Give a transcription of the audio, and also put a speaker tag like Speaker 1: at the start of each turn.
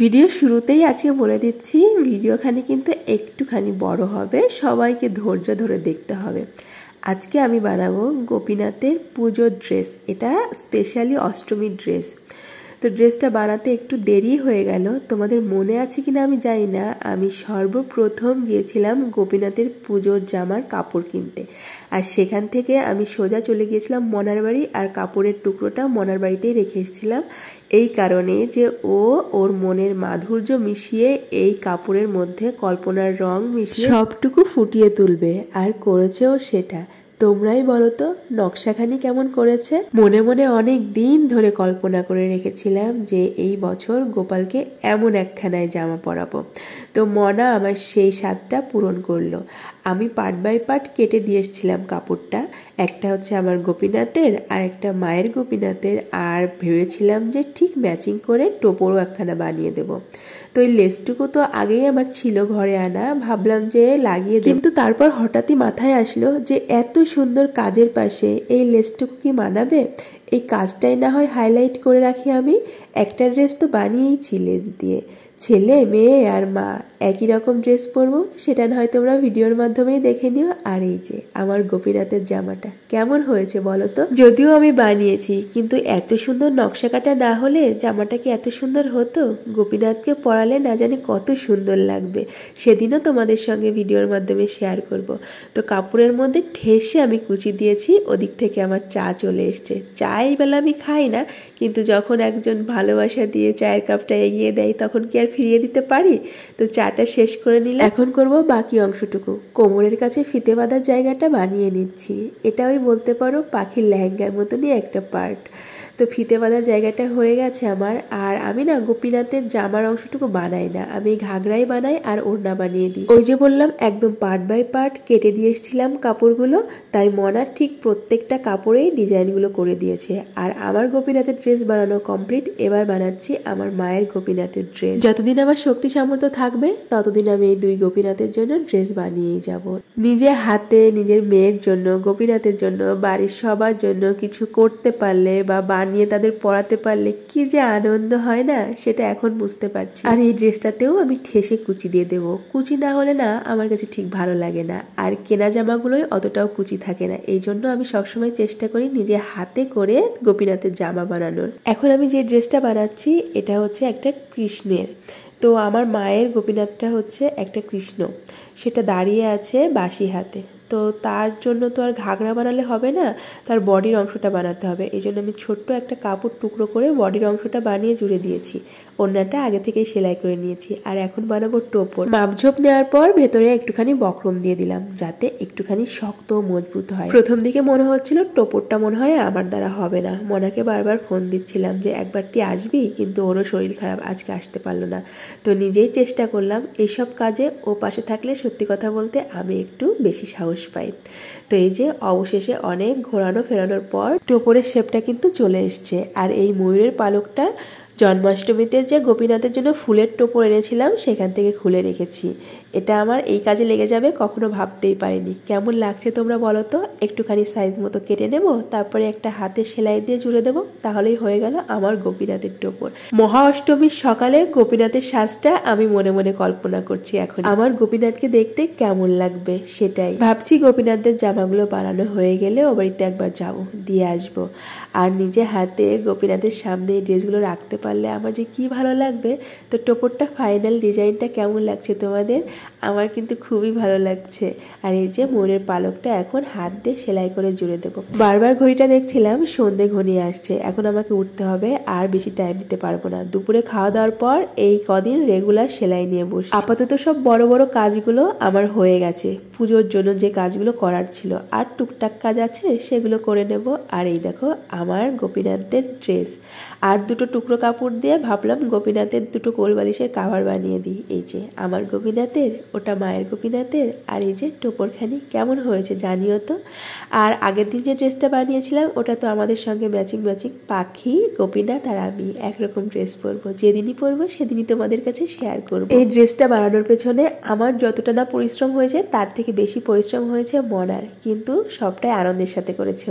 Speaker 1: Video শুরুতেই আজকে বলে দিচ্ছি, ভিডিওখানি কিন্তু একটুখানি বড় হবে, সবাইকে ধৈর্য ধরে দেখতে হবে। আজকে আমি বানাবো গোপীনাথের পুজোর ড্রেস। এটা স্পেশালি অষ্টমীর ড্রেস। তো ড্রেসটা বানাতে একটু দেরি হয়ে গেল। তোমাদের মনে আছে কিনা আমি জানি না, আমি সর্বপ্রথম গিয়েছিলাম গোপীনাথের পুজোর জামার কাপড় কিনতে। আর সেখান থেকে আমি সোজা চলে গিয়েছিলাম মনার বাড়ি, আর কাপড়ের টুকরোটা মনার বাড়িতেই রেখে এসেছিলাম। এই কারণে যে ওর মনের মাধুর্য মিশিয়ে এই কাপড়ের মধ্যে কল্পনার রং মিশিয়ে সবটুকু ফুটিয়ে তুলবে, আর করেছেও সেটা। তোমরাই বলো তো নকশাখানি কেমন করেছে। মনে মনে অনেক দিন ধরে কল্পনা করে রেখেছিলাম যে এই বছর গোপালকে এমন একখানায় জামা পরাবো। তো মনা আমার সেই স্বাদটা পূরণ করলো। আমি পার্ট বাই পার্ট কেটে দিয়ে এসেছিলাম কাপড়টা। একটা হচ্ছে আমার গোপীনাথের, আর একটা মায়ের গোপীনাথের, আর ভেবেছিলাম যে ঠিক ম্যাচিং করে টোপরও একখানা বানিয়ে দেব। তো এই লেসটুকু তো আগেই আমার ছিল ঘরে আনা, ভাবলাম যে লাগিয়ে দেব। কিন্তু তারপর হঠাৎই মাথায় আসলো যে এত সুন্দর কাজের পাশে এই লেসটুকু কি মানাবে? এই কাজটাই না হয় হাইলাইট করে রাখি আমি। একটা ড্রেস তো বানিয়েইছি লেস দিয়ে, ছেলে মেয়ে আর মা একই রকম ড্রেস পরবো, সেটা না হয় তোমরা ভিডিওর মাধ্যমেই দেখে নিও। আর এই যে আমার গোপীনাথের জামাটা কেমন হয়েছে বলো তো। যদিও আমি বানিয়েছি, কিন্তু এত সুন্দর নকশা কাটা না হলে জামাটা কি এত সুন্দর হতো? গোপীনাথকে পরালে না জানি কত সুন্দর লাগবে। সেদিনও তোমাদের সঙ্গে ভিডিওর মাধ্যমে শেয়ার করব। তো কাপড়ের মধ্যে ঠেসে আমি কুচি দিয়েছি, ওদিক থেকে আমার চা চলে এসছে। চা এই বেলা আমি খাই না, কিন্তু যখন একজন ভালোবাসা দিয়ে চায়ের কাপটা এগিয়ে দেয় তখন কি আর ফিরিয়ে দিতে পারি? তো চাটা শেষ করে নিলে এখন করব বাকি অংশটুকু। কোমরের কাছে ফিতে বাঁধার জায়গাটা বানিয়ে নিচ্ছি। এটা ওই বলতে পারো পাখির লেহেঙ্গার মতনই একটা পার্ট। তো ফিতে বাঁধার জায়গাটা হয়ে গেছে আমার। আর আমি না গোপীনাথের জামার অংশটুকু বানাই না, আমি ঘাগরাই বানাই আর ওড়না বানিয়ে দিই। ওই যে বললাম একদম পার্ট বাই পার্ট কেটে দিয়ে এসেছিলাম কাপড়গুলো, তাই মনার ঠিক প্রত্যেকটা কাপড়েই ডিজাইনগুলো করে দিয়েছে। আর আমার গোপীনাথের ড্রেস বানানো কমপ্লিট। এবার বানাচ্ছি আমার মায়ের গোপীনাথের ড্রেস। যতদিন আমার শক্তি সামর্থ্য থাকবে ততদিন আমি এই দুই গোপীনাথের জন্য ড্রেস বানিয়েই যাব। নিজের হাতে নিজের মেয়ের জন্য, গোপীনাথের জন্য, বাড়ির সবার জন্য কিছু করতে পারলে বা বানিয়ে তাদের পরাতে পারলে কি যে আনন্দ হয় না, সেটা এখন বুঝতে পারছি। আর এই ড্রেসটাতেও আমি ঠেসে কুচি দিয়ে দেবো। কুচি না হলে না আমার কাছে ঠিক ভালো লাগে না, আর কেনা জামাগুলোই অতটাও কুচি থাকে না। এই জন্য আমি সবসময় চেষ্টা করি নিজে হাতে করে গোপীনাথের জামা বানানোর। এখন আমি যে ড্রেসটা বানাচ্ছি এটা হচ্ছে একটা কৃষ্ণের। তো আমার মায়ের গোপীনাথটা হচ্ছে একটা কৃষ্ণ, সেটা দাঁড়িয়ে আছে বাঁশি হাতে। তো তার জন্য তো আর ঘাগরা বানালে হবে না, তার বডির অংশটা বানাতে হবে। এই জন্য আমি ছোট্ট একটা কাপড় টুকরো করে বডির অংশটা বানিয়ে জুড়ে দিয়েছি। ওড়নাটা আগে থেকেই সেলাই করে নিয়েছি। আর এখন বানাবো টোপর। মাপঝোপ নেওয়ার পর ভেতরে একটুখানি বক্রম দিয়ে দিলাম, যাতে একটুখানি শক্ত ও মজবুত হয়। প্রথম দিকে মনে হচ্ছিল টোপরটা মনে হয় আমার দ্বারা হবে না। মনাকে বারবার ফোন দিচ্ছিলাম যে একবারটি আসবি, কিন্তু ওরও শরীর খারাপ, আজকে আসতে পারলো না। তো নিজেই চেষ্টা করলাম। এইসব কাজে ও পাশে থাকলে সত্যি কথা বলতে আমি একটু বেশি সাহস পাই। তো এই যে অবশেষে অনেক ঘোরানো ফেরানোর পর টোপরের শেপটা কিন্তু চলে এসছে। আর এই ময়ূরের পালকটা জন্মাষ্টমীতে যে গোপীনাথের জন্য ফুলের টোপর এনেছিলাম সেখান থেকে খুলে রেখেছি। এটা আমার এই কাজে লেগে যাবে কখনো ভাবতেই পারিনি। কেমন লাগছে তোমরা বলো তো। একটুখানি সাইজ মতো কেটে নেব, তারপরে একটা হাতে সেলাই দিয়ে জুড়ে দেবো, তাহলেই হয়ে গেল আমার গোপীনাথের টোপর। মহা অষ্টমীর সকালে গোপীনাথের সাজটা আমি মনে মনে কল্পনা করছি এখন। আমার গোপীনাথকে দেখতে কেমন লাগবে সেটাই ভাবছি। গোপীনাথদের জামাগুলো বানানো হয়ে গেলে ও বাড়িতে একবার যাবো, দিয়ে আসবো। আর নিজে হাতে গোপীনাথের সামনে এই ড্রেসগুলো রাখতে পারলে আমার যে কি ভালো লাগবে। তো টোপরটা ফাইনাল ডিজাইনটা কেমন লাগছে তোমাদের? আমার কিন্তু খুবই ভালো লাগছে। আর এই যে ময়ূরের পালকটা এখন হাত দিয়ে সেলাই করে জুড়ে দেবো। বারবার ঘড়িটা দেখছিলাম, সন্ধে ঘনিয়ে আসছে, এখন আমাকে উঠতে হবে। আর বেশি টাইম দিতে পারবো না। দুপুরে খাওয়া দাওয়ার পর এই কদিন রেগুলার সেলাই নিয়ে বসছি। আপাতত সব বড় বড় কাজগুলো আমার হয়ে গেছে। পুজোর জন্য যে কাজগুলো করার ছিল আর টুকটাক কাজ আছে সেগুলো করে নেব। আর এই দেখো আমার গোপীনাথদের ড্রেস। আর দুটো টুকরো কাপড় দিয়ে ভাবলাম গোপীনাথের দুটো কোলবালিশের কাভার বানিয়ে দিই। এই যে আমার গোপীনাথের, ওটা মায়ের গোপীনাথের, আর এই যে টোপরখানি কেমন হয়েছে জানিও তো। আর আগের দিন যে ড্রেসটা বানিয়েছিলাম ওটা তো আমাদের সঙ্গে ম্যাচিং ম্যাচিং, পাখি, গোপীনাথ আর আমি একরকম ড্রেস পরবো। যেদিনই পরবো সেদিনই তোমাদের কাছে শেয়ার করবো। এই ড্রেসটা বানানোর পেছনে আমার যতটা না পরিশ্রম হয়েছে তার থেকে বেশি পরিশ্রম হয়েছে মনার, কিন্তু সবটাই আনন্দের সাথে করেছে।